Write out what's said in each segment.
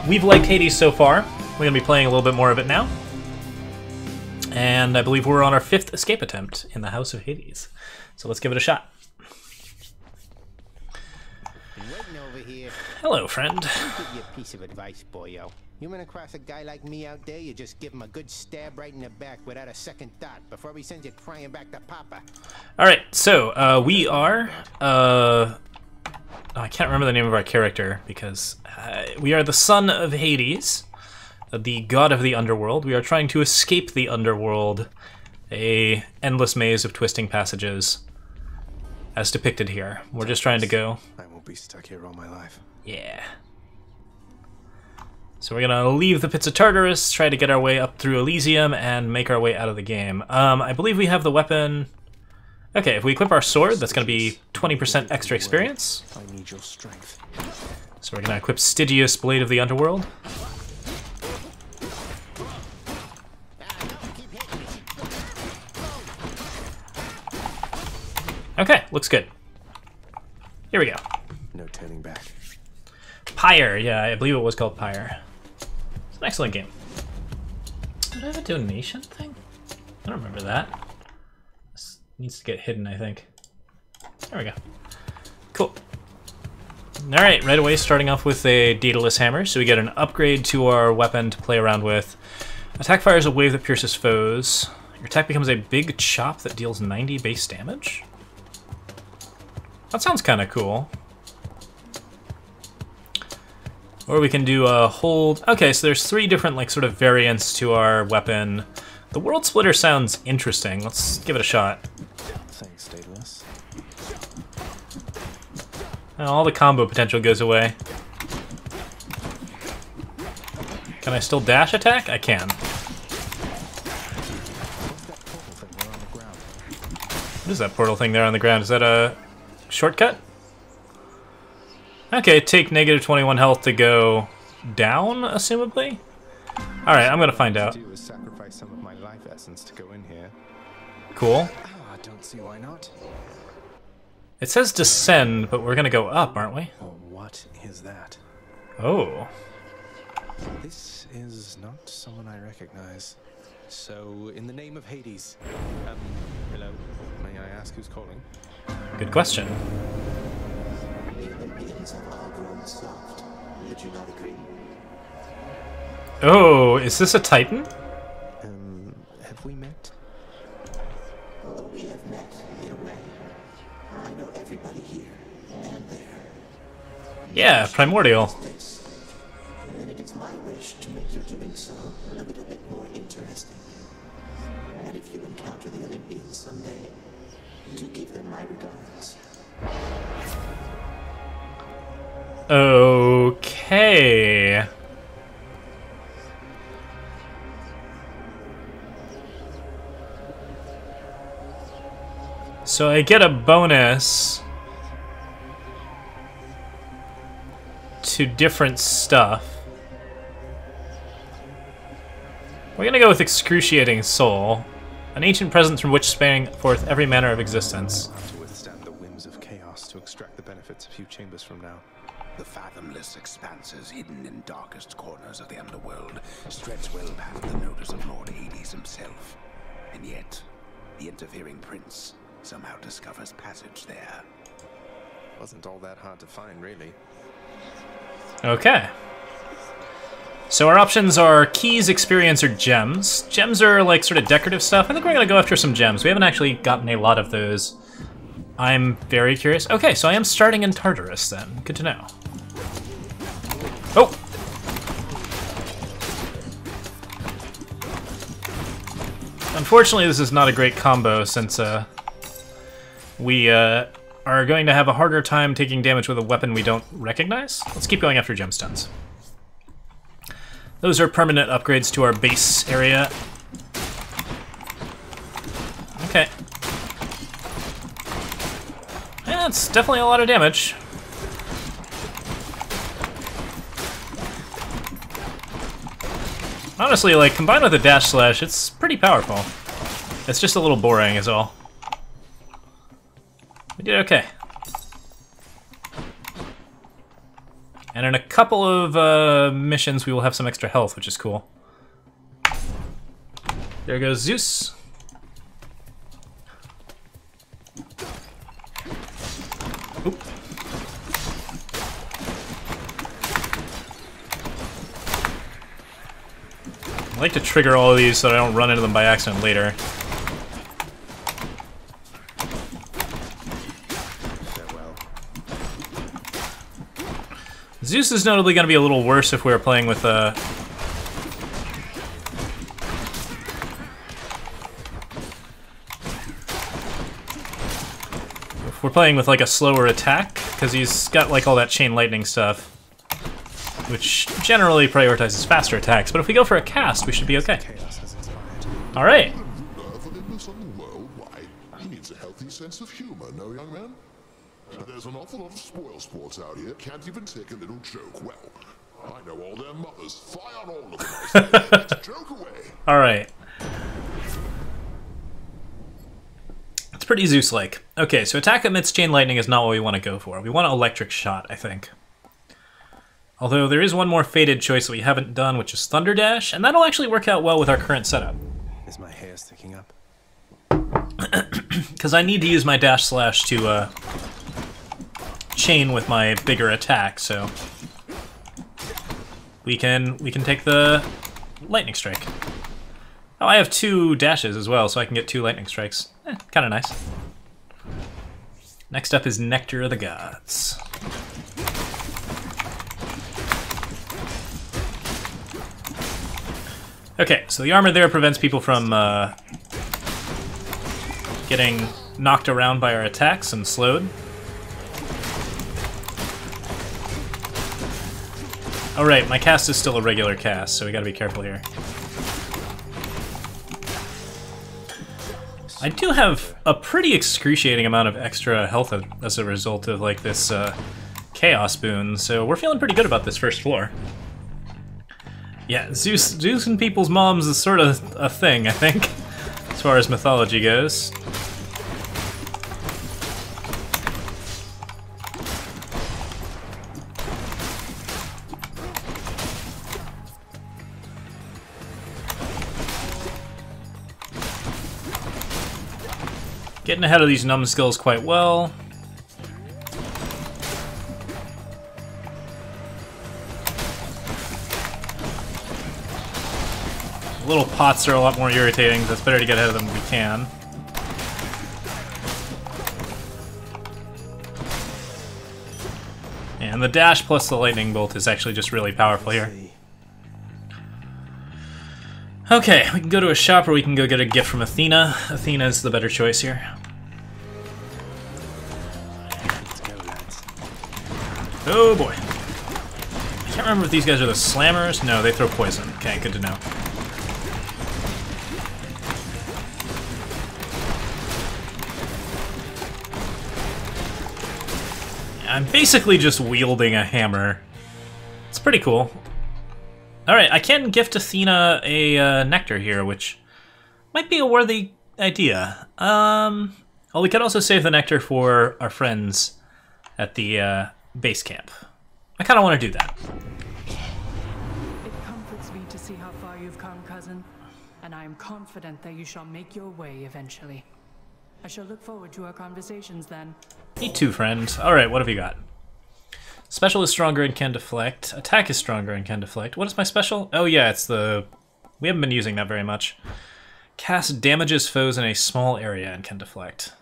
We've liked Hades so far. We're going to be playing a little bit more of it now. And I believe we're on our 5th escape attempt in the House of Hades. So let's give it a shot. Hello, friend. I'll give you a piece of advice, boyo. You run across a guy like me out there, you just give him a good stab right in the back without a second thought before he sends you crying back to Papa. Alright, so we are... I can't remember the name of our character because we are the son of Hades, the god of the underworld. We are trying to escape the underworld, a endless maze of twisting passages, as depicted here. We're just trying to go. I won't be stuck here all my life. Yeah. So we're gonna leave the pits of Tartarus, try to get our way up through Elysium, and make our way out of the game. I believe we have the weapon. Okay, if we equip our sword, that's going to be 20% extra experience. I need your strength. So we're going to equip Stygius, Blade of the Underworld. Okay, looks good. Here we go. No turning back. Pyre, yeah, I believe it was called Pyre. It's an excellent game. Did I have a donation thing? I don't remember that. Needs to get hidden, I think. There we go. Cool. Alright, right away starting off with a Daedalus Hammer, so we get an upgrade to our weapon to play around with. Attack fires a wave that pierces foes. Your attack becomes a big chop that deals 90 base damage. That sounds kind of cool. Or we can do a hold... Okay, so there's 3 different like sort of variants to our weapon. The World Splitter sounds interesting. Let's give it a shot. Thanks, Daedalus. All the combo potential goes away. Can I still dash attack? I can. What is that portal thing there on the ground? Is that a shortcut? Okay, take negative 21 health to go down, assumably? Alright, I'm gonna find out. Do is sacrifice some of my life essence to go in here. Cool. I don't see why not. It says descend, but we're gonna go up, aren't we? Oh, what is that? Oh. This is not someone I recognize. So, in the name of Hades, hello, may I ask who's calling? Good question. Oh, is this a Titan? Have we met? Oh, we have met in a way. I know everybody here and there. Yeah, Primordial. And it is my wish to make your doing so a little bit more interesting. And if you encounter the Olympians someday, do give them my regards. Okay. So I get a bonus to different stuff. We're gonna go with Excruciating Soul, an ancient presence from which sprang forth every manner of existence. To withstand the whims of chaos, to extract the benefits a few chambers from now. The fathomless expanses hidden in darkest corners of the underworld stretch well past the notice of Lord Hades himself. And yet, the interfering prince somehow discovers passage there. Wasn't all that hard to find, really. Okay. So our options are keys, experience, or gems. Gems are like sort of decorative stuff. I think we're gonna go after some gems. We haven't actually gotten a lot of those. I'm very curious. Okay, so I am starting in Tartarus then. Good to know. Oh! Unfortunately, this is not a great combo since we are going to have a harder time taking damage with a weapon we don't recognize. Let's keep going after gemstones. Those are permanent upgrades to our base area. Okay. Yeah, it's definitely a lot of damage. Honestly, like, combined with a dash slash, it's pretty powerful. It's just a little boring is all. We did okay. And in a couple of missions, we will have some extra health, which is cool. There goes Zeus. Oop. I like to trigger all of these so I don't run into them by accident later. Zeus is notably going to be a little worse if we were playing with if we're playing with like a slower attack, because he's got like all that chain lightning stuff, which generally prioritizes faster attacks. But if we go for a cast, we should be okay. All right. For this on the world, why? He needs a healthy sense of humor, no, young man? There's an awful lot of spoil sports out here. Can't even take a little joke. Well, I know all their mothers. Fly on all of them. I say, joke away. All right. It's pretty Zeus-like. Okay, so attack amidst chain lightning is not what we want to go for. We want electric shot, I think. Although there is one more fated choice that we haven't done, which is Thunder Dash, and that'll actually work out well with our current setup. Is my hair sticking up? Because I need to use my dash slash to chain with my bigger attack, so we can take the lightning strike. Oh, I have 2 dashes as well, so I can get 2 lightning strikes. Kind of nice. Next up is Nectar of the Gods. Okay, so the armor there prevents people from getting knocked around by our attacks and slowed. Oh right, my cast is still a regular cast, so we gotta be careful here. I do have a pretty excruciating amount of extra health as a result of like this chaos boon, so we're feeling pretty good about this first floor. Yeah, Zeus and people's moms is sort of a thing, I think, as far as mythology goes. Getting ahead of these numbskulls quite well. Little pots are a lot more irritating, so it's better to get ahead of them if we can. And the dash plus the lightning bolt is actually just really powerful here. Okay, we can go to a shop or we can go get a gift from Athena. Athena's the better choice here. Oh boy. I can't remember if these guys are the slammers. No, they throw poison. Okay, good to know. I'm basically just wielding a hammer. It's pretty cool. Alright, I can gift Athena a nectar here, which might be a worthy idea. Well, we could also save the nectar for our friends at the base camp. I kind of want to do that. It comforts me to see how far you've come, cousin, and I am confident that you shall make your way eventually. I shall look forward to our conversations then. Me too, friend. Alright, what have you got? Special is stronger and can deflect. Attack is stronger and can deflect. What is my special? Oh yeah, it's the... We haven't been using that very much. Cast damages foes in a small area and can deflect.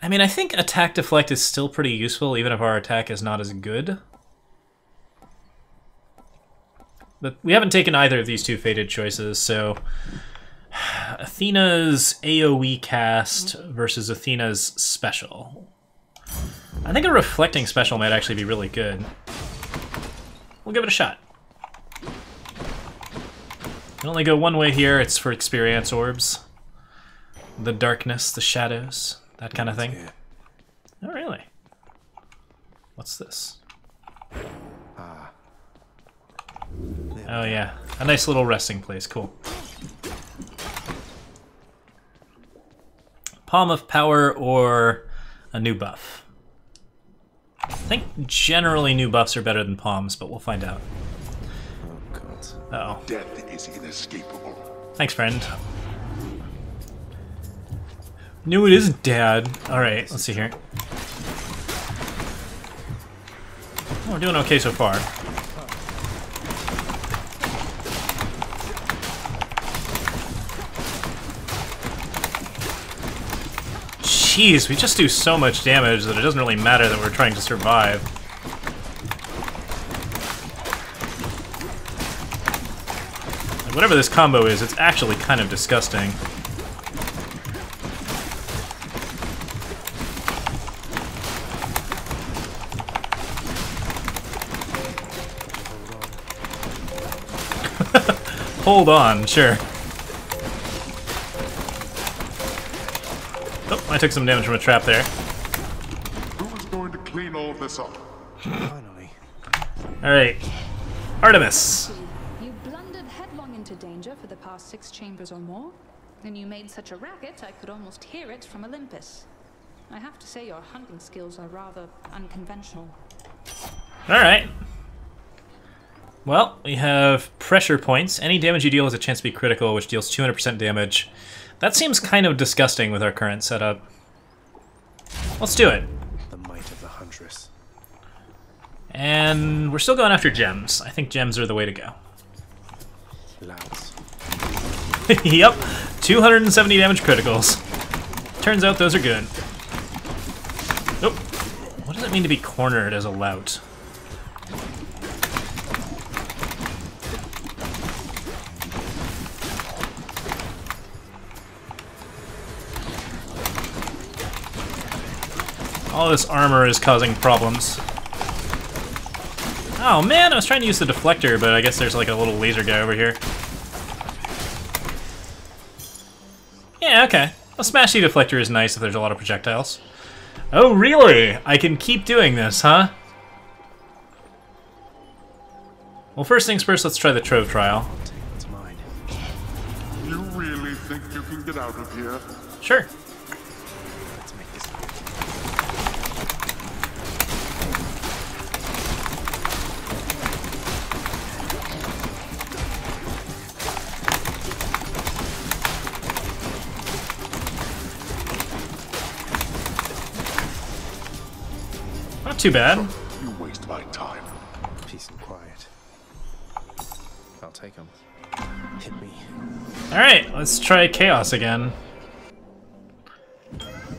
I mean, I think attack deflect is still pretty useful, even if our attack is not as good. But we haven't taken either of these 2 fated choices, so... Athena's AoE cast versus Athena's special. I think a reflecting special might actually be really good. We'll give it a shot. You can only go one way here. It's for experience orbs. The darkness, the shadows, that kind of thing. Oh, really? What's this? Oh, yeah. A nice little resting place. Cool. Palm of Power or a new buff. think generally new buffs are better than palms, but we'll find out. Oh god. Uh-oh. Death is inescapable. Thanks, friend. No, it isn't, Dad. Alright, let's see here. Oh, we're doing okay so far. Jeez, we just do so much damage that it doesn't really matter that we're trying to survive. Like, whatever this combo is, it's actually kind of disgusting. Hold on, sure. Oh, I took some damage from a trap there. Who is going to clean all this up? Finally. Alright. Artemis! You blundered headlong into danger for the past 6 chambers or more, and you made such a racket I could almost hear it from Olympus. I have to say your hunting skills are rather unconventional. Alright. Well, we have pressure points. Any damage you deal has a chance to be critical, which deals 200% damage. That seems kind of disgusting with our current setup. Let's do it. The might of the Huntress. And we're still going after gems. I think gems are the way to go. Louds. Yep, 270 damage criticals. Turns out those are good. Nope. What does it mean to be cornered as a lout? All this armor is causing problems. Oh man, I was trying to use the deflector, but I guess there's like a little laser guy over here. Yeah, okay. A smashy deflector is nice if there's a lot of projectiles. Oh really? I can keep doing this, huh? Well, first things first, let's try the Trove trial. It's mine. You really think you can get out of here? Sure. Let's make this. Not too bad. You waste my time. Peace and quiet. I'll take them. Hit me. Alright, let's try Chaos again.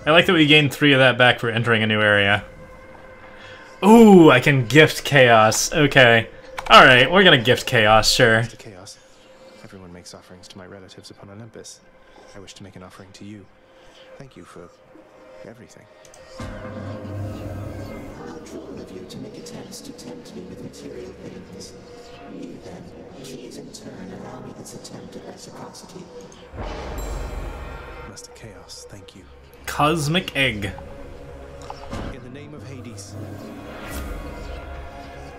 I like that we gained 3 of that back for entering a new area. Ooh, I can gift Chaos. Okay. Alright, we're gonna gift Chaos, sure. Mr. Chaos. Everyone makes offerings to my relatives upon Olympus. I wish to make an offering to you. Thank you for everything. How cruel of you to make attempts to tempt me with material things. You then, please in turn allow me this attempt at reciprocity. Master Chaos, thank you. Cosmic Egg. In the name of Hades.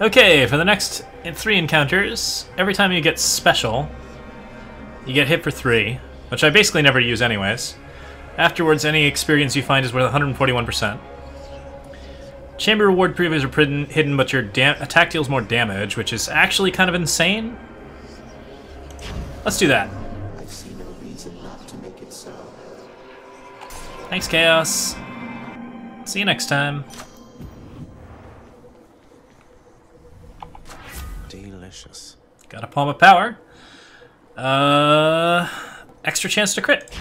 Okay, for the next 3 encounters, every time you get special, you get hit for 3, which I basically never use anyways. Afterwards, any experience you find is worth 141%. Chamber reward previews are hidden, but your attack deals more damage, which is actually kind of insane. Let's do that. I see no reason not to make it so. Thanks, Chaos. See you next time. Delicious. Got a Palm of Power. Extra chance to crit.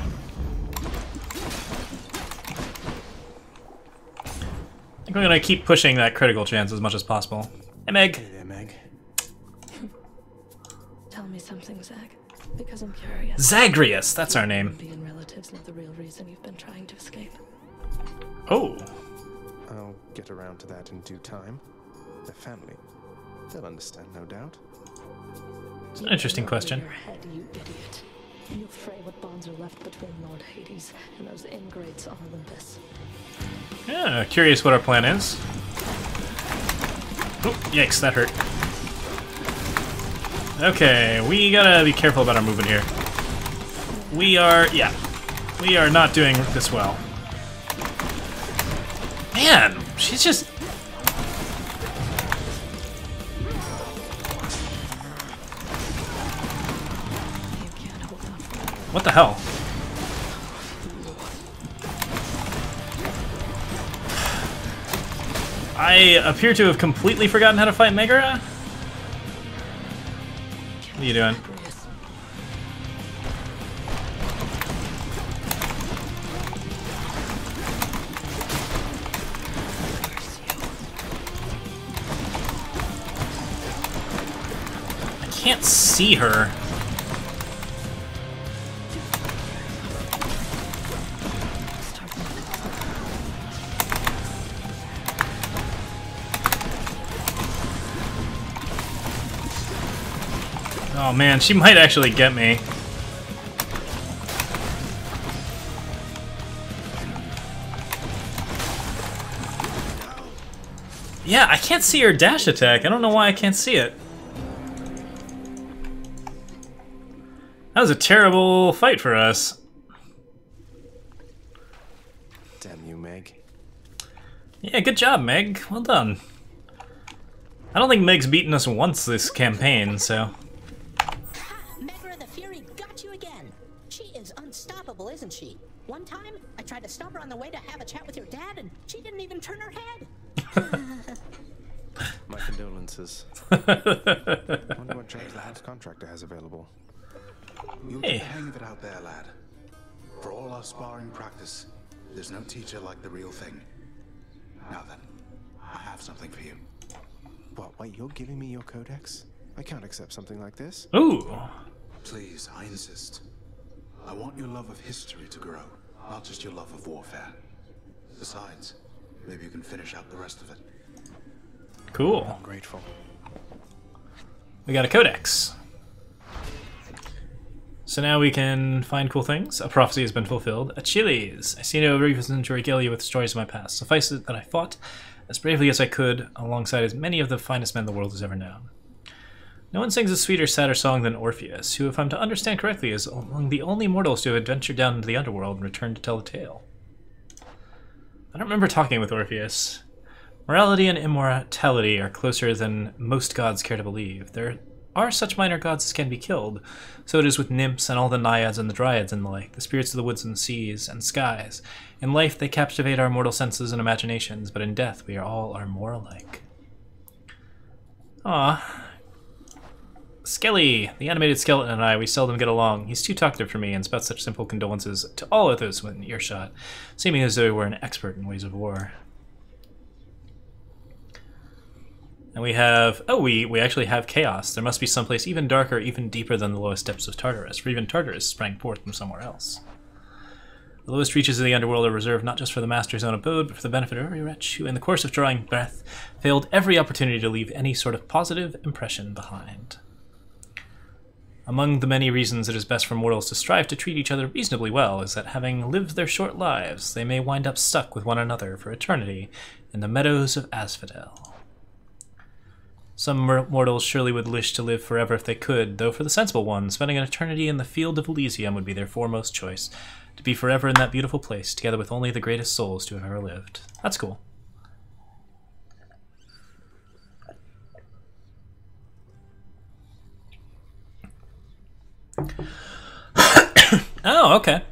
I think we're gonna keep pushing that critical chance as much as possible. Hey, Meg. Hey there, Meg. Tell me something, Zag, because I'm curious. Zagreus, that's our name. Being relatives not the real reason you've been trying to escape. Oh. I'll get around to that in due time. They're family. They'll understand, no doubt. It's an interesting question. Your head, you idiot. You fray what bonds are left between Lord Hades and those ingrates on Olympus. Yeah, curious what our plan is. Oh, yikes, that hurt. Okay, we gotta be careful about our movement here. We are not doing this well. Man, she's just What the hell? I appear to have completely forgotten how to fight Megara. What are you doing? I can't see her. Oh man, she might actually get me. Yeah, I can't see her dash attack. I don't know why I can't see it. That was a terrible fight for us. Damn you, Meg. Yeah, good job, Meg. Well done. I don't think Meg's beaten us once this campaign, so... Megara the Fury got you again. She is unstoppable, isn't she? One time, I tried to stop her on the way to have a chat with your dad, and she didn't even turn her head. My condolences. Wonder what James the house contractor has available. You'll get the hang of it out there, lad. For all our sparring practice, there's no teacher like the real thing. Now then, I have something for you. What, wait, you're giving me your codex? I can't accept something like this. Ooh. Please, I insist. I want your love of history to grow, not just your love of warfare. Besides, maybe you can finish out the rest of it. Cool. I'm grateful. We got a codex. So now we can find cool things. A prophecy has been fulfilled. Achilles! I see no reason to regale you with stories of my past. Suffice it that I fought as bravely as I could, alongside as many of the finest men the world has ever known. No one sings a sweeter, sadder song than Orpheus, who, if I'm to understand correctly, is among the only mortals to have adventured down into the underworld and returned to tell the tale. I don't remember talking with Orpheus. Morality and immortality are closer than most gods care to believe. There are such minor gods as can be killed. So it is with nymphs and all the naiads and the dryads and the like, the spirits of the woods and seas and skies. In life they captivate our mortal senses and imaginations, but in death we all are more alike. Ah, Skelly, the animated skeleton, and I, we seldom get along. He's too talkative for me and spouts such simple condolences to all others within earshot, seeming as though he were an expert in ways of war. And we have... oh, we actually have chaos. There must be someplace even darker, even deeper than the lowest depths of Tartarus, for even Tartarus sprang forth from somewhere else. The lowest reaches of the underworld are reserved not just for the master's own abode, but for the benefit of every wretch who, in the course of drawing breath, failed every opportunity to leave any sort of positive impression behind. Among the many reasons it is best for mortals to strive to treat each other reasonably well is that, having lived their short lives, they may wind up stuck with one another for eternity in the meadows of Asphodel. Some mortals surely would wish to live forever if they could, though for the sensible ones, spending an eternity in the field of Elysium would be their foremost choice, to be forever in that beautiful place, together with only the greatest souls to have ever lived. That's cool. Oh, okay.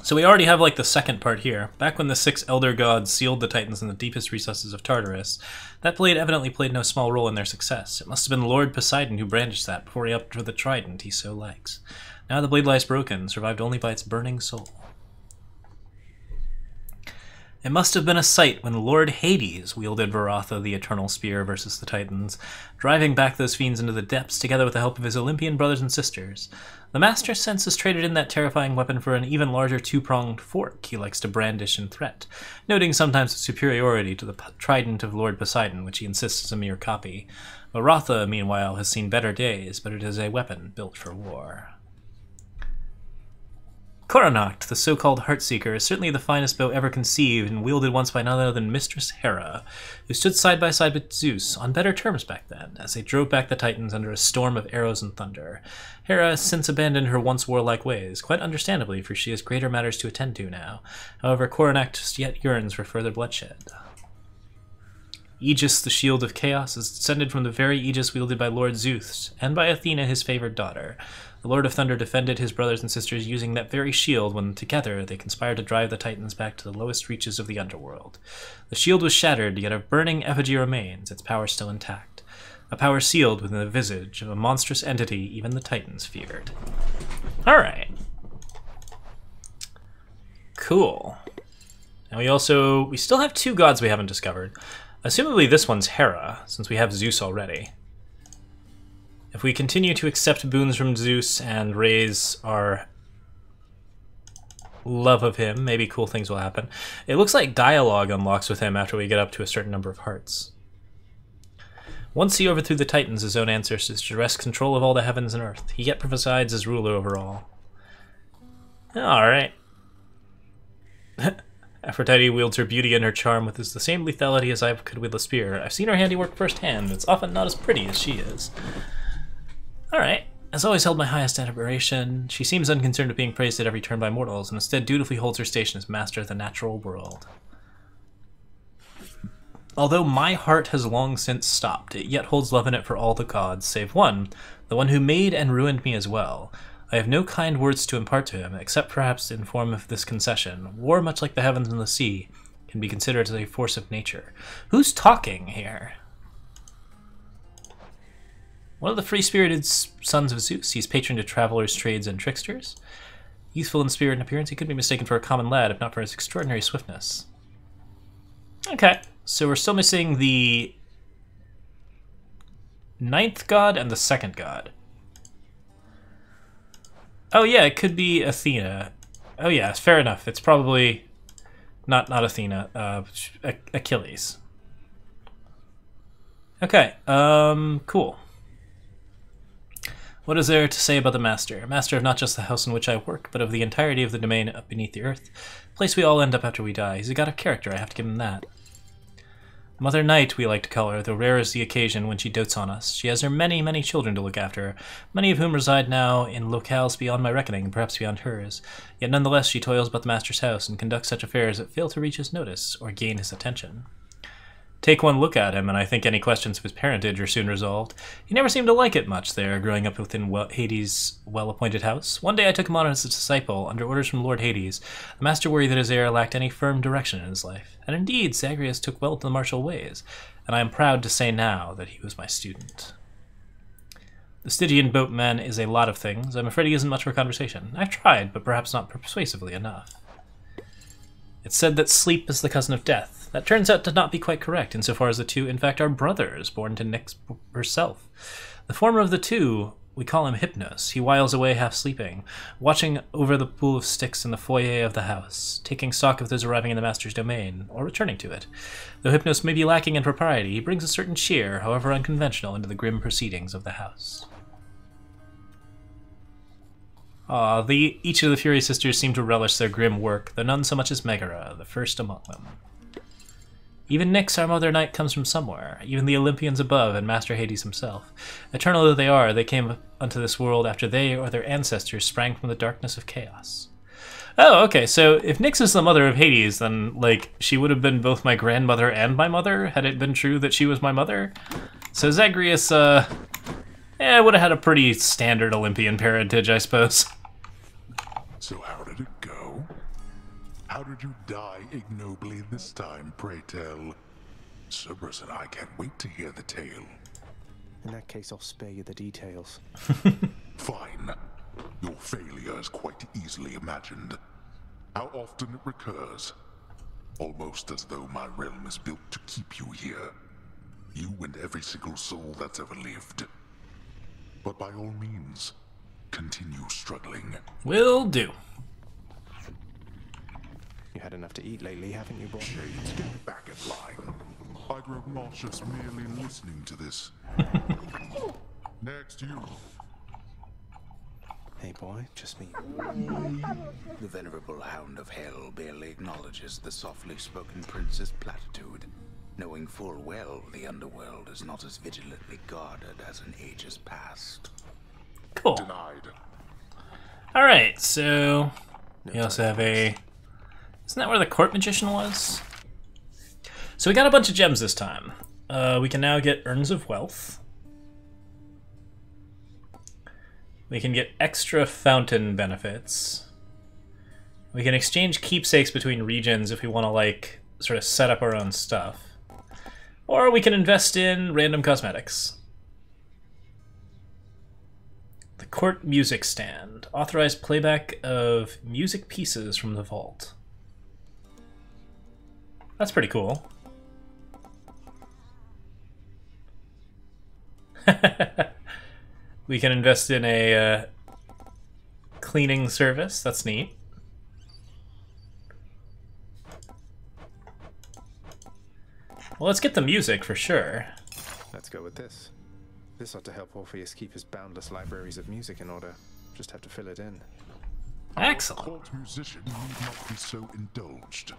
So we already have, like, the second part here. Back when the 6 elder gods sealed the Titans in the deepest recesses of Tartarus, that blade evidently played no small role in their success. It must have been Lord Poseidon who brandished that before he upped for the trident he so likes. Now the blade lies broken, survived only by its burning soul. It must have been a sight when Lord Hades wielded Varatha, the eternal spear, versus the Titans, driving back those fiends into the depths together with the help of his Olympian brothers and sisters. The Master senses traded in that terrifying weapon for an even larger two-pronged fork he likes to brandish and threat, noting sometimes its superiority to the trident of Lord Poseidon, which he insists is a mere copy. Varatha, meanwhile, has seen better days, but it is a weapon built for war. Coronacht, the so-called Heartseeker, is certainly the finest bow ever conceived and wielded once by none other than Mistress Hera, who stood side by side with Zeus, on better terms back then, as they drove back the Titans under a storm of arrows and thunder. Hera has since abandoned her once warlike ways, quite understandably, for she has greater matters to attend to now. However, Coronacht yet yearns for further bloodshed. Aegis, the shield of chaos, is descended from the very Aegis wielded by Lord Zeus, and by Athena, his favored daughter. The Lord of Thunder defended his brothers and sisters using that very shield when together they conspired to drive the Titans back to the lowest reaches of the underworld. The shield was shattered, yet a burning effigy remains, its power still intact. A power sealed within the visage of a monstrous entity even the Titans feared. Alright. Cool. And we still have 2 gods we haven't discovered. Assumably this one's Hera, since we have Zeus already. If we continue to accept boons from Zeus and raise our love of him, maybe cool things will happen. It looks like dialogue unlocks with him after we get up to a certain number of hearts. Once he overthrew the Titans, his own ancestors, to wrest control of all the heavens and earth. He yet presides as ruler over all. Alright. Aphrodite wields her beauty and her charm with the same lethality as I could wield a spear. I've seen her handiwork firsthand. It's often not as pretty as she is. Alright. Has always held my highest admiration. She seems unconcerned with being praised at every turn by mortals, and instead dutifully holds her station as master of the natural world. Although my heart has long since stopped, it yet holds love in it for all the gods, save one, the one who made and ruined me as well. I have no kind words to impart to him, except perhaps in form of this concession. War, much like the heavens and the sea, can be considered as a force of nature. Who's talking here? One of the free-spirited sons of Zeus. He's patron to travelers, trades, and tricksters. Youthful in spirit and appearance, he could be mistaken for a common lad, if not for his extraordinary swiftness. Okay, so we're still missing the 9th god and the 2nd god. Oh yeah, it could be Athena. Oh yeah, fair enough. It's probably not Athena. Achilles. Okay. Cool. What is there to say about the Master? Master of not just the house in which I work, but of the entirety of the domain up beneath the earth. Place we all end up after we die. He's a god of character. I have to give him that. Mother Night, we like to call her, though rare is the occasion when she dotes on us. She has her many, many children to look after, many of whom reside now in locales beyond my reckoning, perhaps beyond hers. Yet nonetheless she toils about the Master's house and conducts such affairs that fail to reach his notice or gain his attention. Take one look at him, and I think any questions of his parentage are soon resolved. He never seemed to like it much there, growing up within Hades' well-appointed house. One day I took him on as a disciple, under orders from Lord Hades. The Master worried that his heir lacked any firm direction in his life. And indeed, Zagreus took well to the martial ways, and I am proud to say now that he was my student. The Stygian boatman is a lot of things. I'm afraid he isn't much for conversation. I've tried, but perhaps not persuasively enough. It's said that sleep is the cousin of death. That turns out to not be quite correct, insofar as the two, in fact, are brothers, born to Nyx herself. The former of the two, we call him Hypnos. He whiles away half sleeping, watching over the pool of sticks in the foyer of the house, taking stock of those arriving in the Master's domain, or returning to it. Though Hypnos may be lacking in propriety, he brings a certain cheer, however unconventional, into the grim proceedings of the house. Each of the Fury sisters seem to relish their grim work, though none so much as Megara, the first among them. Even Nyx, our Mother Night, comes from somewhere, even the Olympians above and Master Hades himself. Eternal though they are, they came unto this world after they or their ancestors sprang from the darkness of chaos. Oh, okay, so if Nyx is the mother of Hades, then, like, she would have been both my grandmother and my mother, had it been true that she was my mother? So Zagreus, would have had a pretty standard Olympian parentage, I suppose. So how did it go? How did you die ignobly this time, pray tell? Cerberus and I can't wait to hear the tale. In that case, I'll spare you the details. Fine. Your failure is quite easily imagined. How often it recurs. Almost as though my realm is built to keep you here. You and every single soul that's ever lived. But by all means, continue struggling. Will do. You had enough to eat lately, haven't you, boy? Shades, get back in line. I grow nauseous merely listening to this. Next, you. Hey, boy, just me. The venerable Hound of Hell barely acknowledges the softly spoken prince's platitude, knowing full well the underworld is not as vigilantly guarded as in ages past. Cool. Denied. Alright, so we also have a... Isn't that where the court magician was? So we got a bunch of gems this time. We can now get Urns of Wealth. We can get extra fountain benefits. We can exchange keepsakes between regions if we want to, like, sort of set up our own stuff. Or we can invest in random cosmetics. The court music stand. Authorized playback of music pieces from the vault. That's pretty cool. We can invest in a cleaning service. That's neat. Well, let's get the music for sure. Let's go with this. This ought to help Orpheus keep his boundless libraries of music in order. Just have to fill it in. Excellent. Court musician need not be so indulged.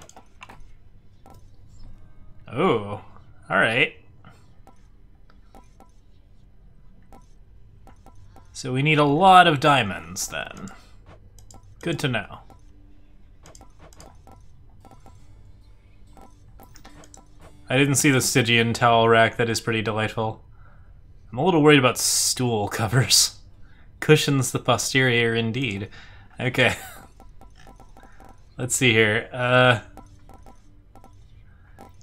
Oh, alright. So we need a lot of diamonds then. Good to know. I didn't see the Stygian towel rack. That is pretty delightful. I'm a little worried about stool covers. Cushions the posterior indeed. Okay. Let's see here.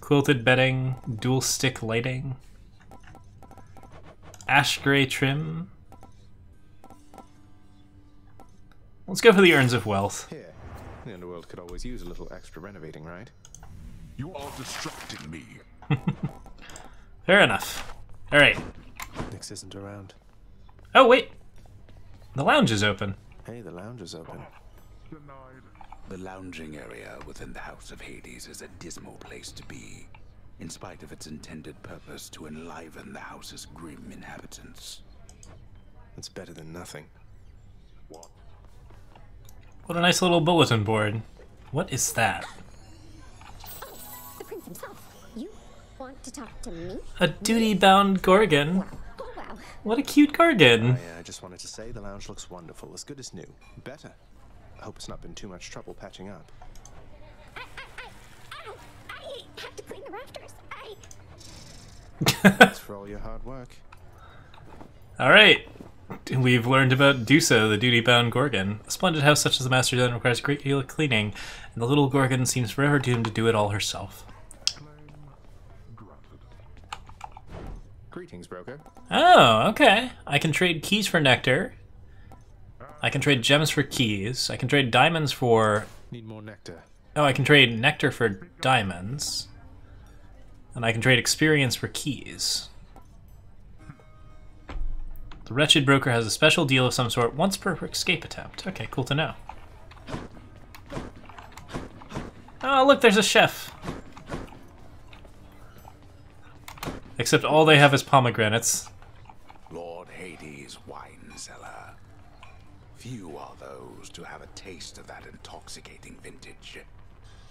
Quilted bedding, dual stick lighting, ash gray trim. Let's go for the urns of wealth. Here, the underworld could always use a little extra renovating, right? You are distracting me. Fair enough. All right. Nix isn't around. Oh wait, the lounge is open. Hey, the lounge is open. The lounging area within the House of Hades is a dismal place to be, in spite of its intended purpose to enliven the house's grim inhabitants. It's better than nothing. What a nice little bulletin board. What is that? The prince himself. You want to talk to me? A duty-bound Gorgon. Oh, wow. What a cute Gorgon. I just wanted to say the lounge looks wonderful, as good as new. Better. I hope it's not been too much trouble patching up. I have to clean the rafters. Thanks for all your hard work. All right. We've learned about Dusa, the duty-bound Gorgon. A splendid house such as the Master Done requires a great deal of cleaning, and the little Gorgon seems forever doomed to do it all herself. Greetings, broker. Oh, okay. I can trade keys for nectar. I can trade gems for keys. I can trade diamonds for... Need more nectar. Oh, I can trade nectar for diamonds. And I can trade experience for keys. The wretched broker has a special deal of some sort once per escape attempt. Okay, cool to know. Oh, look, there's a chef. Except all they have is pomegranates. Lord Hades' wine cellar. Few are those to have a taste of that intoxicating vintage,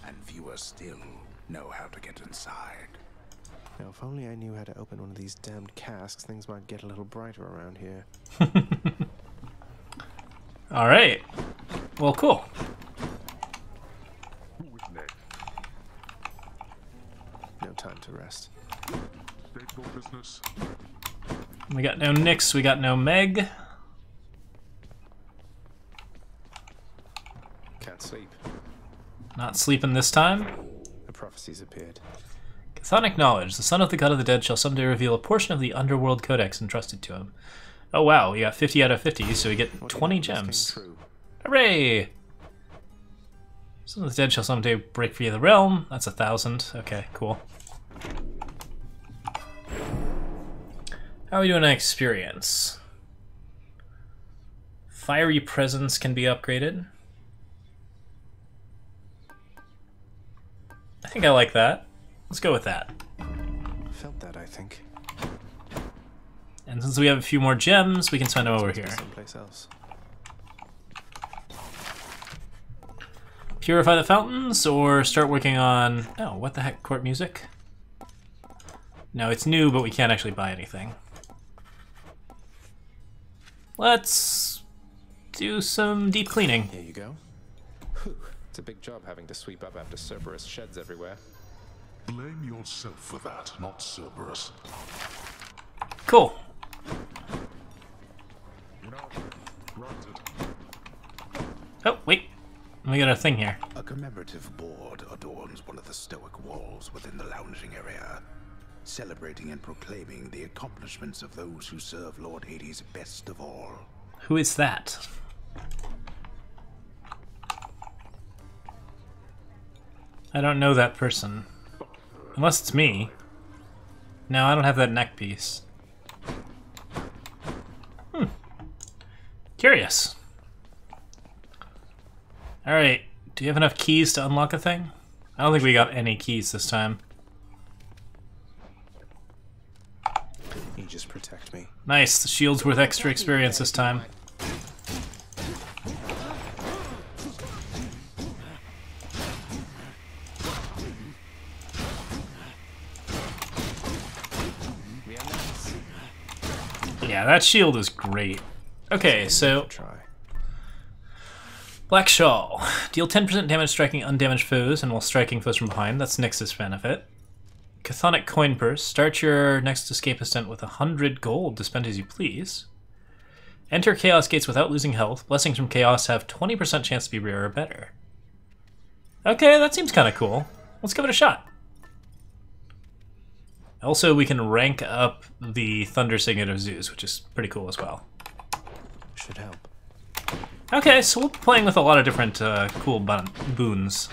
and fewer still know how to get inside. Now, if only I knew how to open one of these damned casks, things might get a little brighter around here. All right. Well, cool. No time to rest. Business. We got no Nyx, we got no Meg. Can't sleep. Not sleeping this time. A prophecy's appeared. Chthonic knowledge. The son of the god of the dead shall someday reveal a portion of the underworld codex entrusted to him. Oh wow, we got 50 out of 50, so we get 20 gems. Hooray! Son of the dead shall someday break free of the realm. That's 1,000. Okay, cool. How are we doing on experience? Fiery presence can be upgraded. I think I like that. Let's go with that. Felt that, I think. And since we have a few more gems, we can spend them over here. Someplace else. Purify the fountains, or start working on... Oh, what the heck? Court music? No, it's new, but we can't actually buy anything. Let's do some deep cleaning. Here you go. Whew. It's a big job having to sweep up after Cerberus sheds everywhere. Blame yourself for that, not Cerberus. Cool. We got a thing here. A commemorative board adorns one of the stoic walls within the lounging area, celebrating and proclaiming the accomplishments of those who serve Lord Hades best of all. Who is that? I don't know that person. Unless it's me. No, I don't have that neck piece. Curious. Alright, do you have enough keys to unlock a thing? I don't think we got any keys this time. You just protect me. Nice, the shield's worth extra experience this time. Yeah, that shield is great. Okay, so... Black Shawl. Deal 10% damage striking undamaged foes and while striking foes from behind. That's Nyx's benefit. Chthonic Coin Purse. Start your next escape ascent with 100 gold to spend as you please. Enter Chaos Gates without losing health. Blessings from Chaos have 20% chance to be rare or better. Okay, that seems kind of cool. Let's give it a shot. Also, we can rank up the Thunder Signet of Zeus, which is pretty cool as well. Should help. Okay, so we'll be playing with a lot of different cool boons.